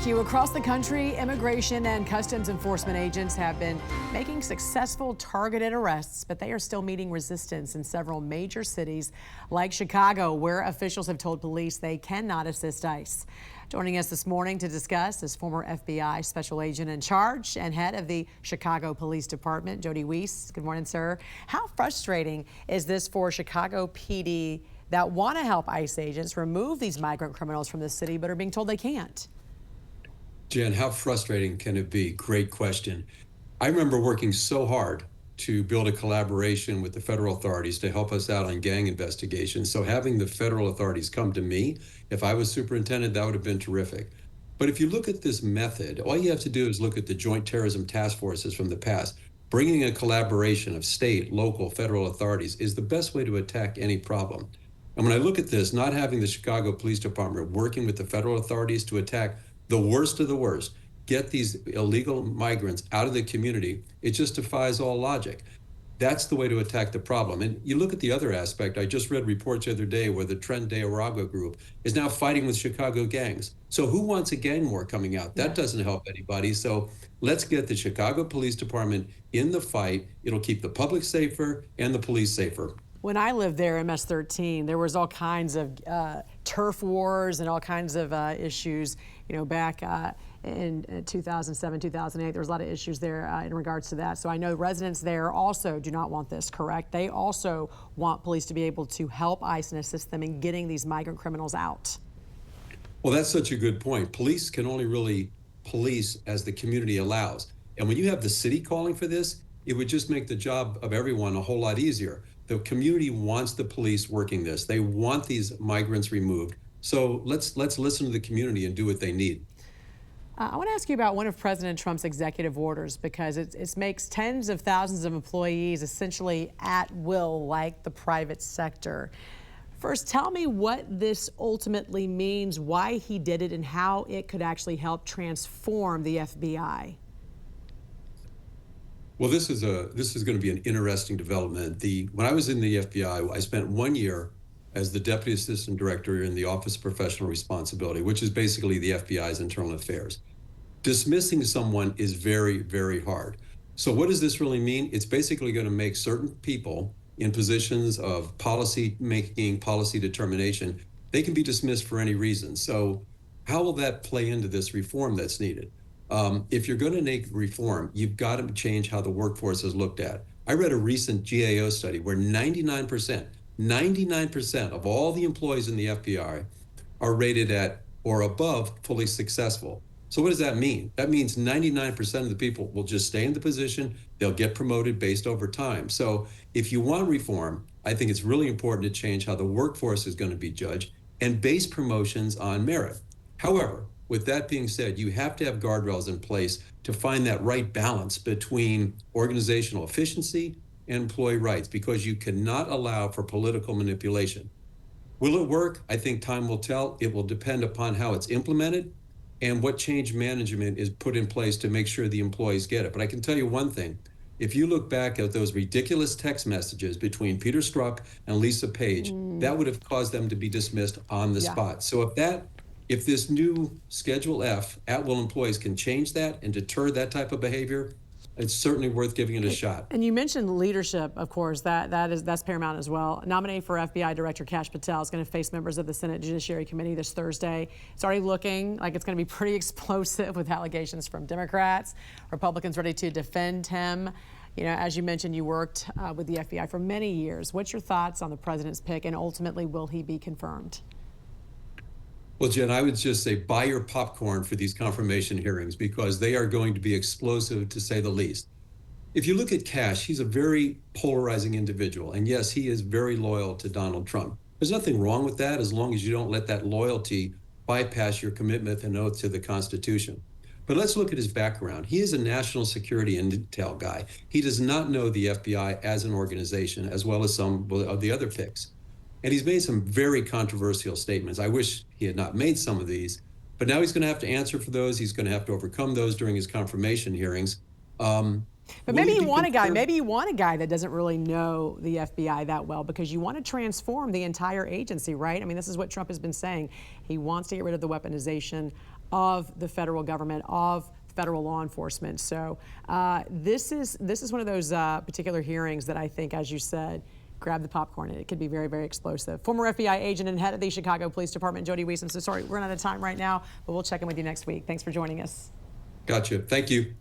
you. Across the country, immigration and customs enforcement agents have been making successful targeted arrests, but they are still meeting resistance in several major cities like Chicago, where officials have told police they cannot assist ICE. Joining us this morning to discuss is former FBI special agent in charge and head of the Chicago Police Department, Jody Weiss. Good morning, sir. How frustrating is this for Chicago PD that want to help ICE agents remove these migrant criminals from the city but are being told they can't? Jen, how frustrating can it be? Great question. I remember working so hard to build a collaboration with the federal authorities to help us out on gang investigations. So having the federal authorities come to me, if I was superintendent, that would have been terrific. But if you look at this method, all you have to do is look at the joint terrorism task forces from the past. Bringing a collaboration of state, local, federal authorities is the best way to attack any problem. And when I look at this, not having the Chicago Police Department working with the federal authorities to attack the worst of the worst, get these illegal migrants out of the community, it just defies all logic. That's the way to attack the problem. And you look at the other aspect. I just read reports the other day where the Tren de Aragua group is now fighting with Chicago gangs. So who wants a gang war coming out? That doesn't help anybody. So let's get the Chicago Police Department in the fight. It'll keep the public safer and the police safer. When I lived there, MS-13, there was all kinds of turf wars and all kinds of issues, back in 2007, 2008. There was a lot of issues there in regards to that. So I know residents there also do not want this, correct? They also want police to be able to help ICE and assist them in getting these migrant criminals out. Well, that's such a good point. Police can only really police as the community allows. And when you have the city calling for this, it would just make the job of everyone a whole lot easier. The community wants the police working this. They want these migrants removed. So let's listen to the community and do what they need. I want to ask you about one of President Trump's executive orders, because it makes tens of thousands of employees essentially at will, like the private sector. First, tell me what this ultimately means, why he did it, and how it could actually help transform the FBI. Well, this is going to be an interesting development. When I was in the FBI, I spent 1 year as the Deputy Assistant Director in the Office of Professional Responsibility, which is basically the FBI's internal affairs. Dismissing someone is very, very hard. So what does this really mean? It's basically going to make certain people in positions of policy making, policy determination, they can be dismissed for any reason. So how will that play into this reform that's needed? If you're going to make reform, you've got to change how the workforce is looked at. I read a recent GAO study where 99% of all the employees in the FBI are rated at or above fully successful. So what does that mean? That means 99% of the people will just stay in the position. They'll get promoted based over time. So if you want reform, I think it's really important to change how the workforce is going to be judged and base promotions on merit. However, with that being said, you have to have guardrails in place to find that right balance between organizational efficiency and employee rights, because you cannot allow for political manipulation. Will it work? I think time will tell. It will depend upon how it's implemented and what change management is put in place to make sure the employees get it. But I can tell you one thing. If you look back at those ridiculous text messages between Peter Strzok and Lisa Page, that would have caused them to be dismissed on the spot. So if this new Schedule F at-will employees can change that and deter that type of behavior, it's certainly worth giving it a shot. And you mentioned leadership, of course, that's paramount as well. Nominee for FBI Director Kash Patel is going to face members of the Senate Judiciary Committee this Thursday. It's already looking like it's going to be pretty explosive with allegations from Democrats, Republicans ready to defend him. As you mentioned, you worked with the FBI for many years. What's your thoughts on the president's pick, and ultimately, will he be confirmed? Well, Jen, I would just say buy your popcorn for these confirmation hearings, because they are going to be explosive, to say the least. If you look at Kash, he's a very polarizing individual. And yes, he is very loyal to Donald Trump. There's nothing wrong with that, as long as you don't let that loyalty bypass your commitment and oath to the Constitution. But let's look at his background. He is a national security intel guy. He does not know the FBI as an organization, as well as some of the other picks. And he's made some very controversial statements. I wish he had not made some of these, but now he's going to have to answer for those. He's going to have to overcome those during his confirmation hearings. But maybe you want a guy. Maybe you want a guy that doesn't really know the FBI that well, because you want to transform the entire agency, right? I mean, this is what Trump has been saying. He wants to get rid of the weaponization of the federal government, of federal law enforcement. So this is one of those particular hearings that I think, as you said, grab the popcorn, and it could be very, very explosive. Former FBI agent and head of the Chicago Police Department, Jody Weiss. I'm so sorry we're out of time right now, but we'll check in with you next week. Thanks for joining us. Gotcha. Thank you.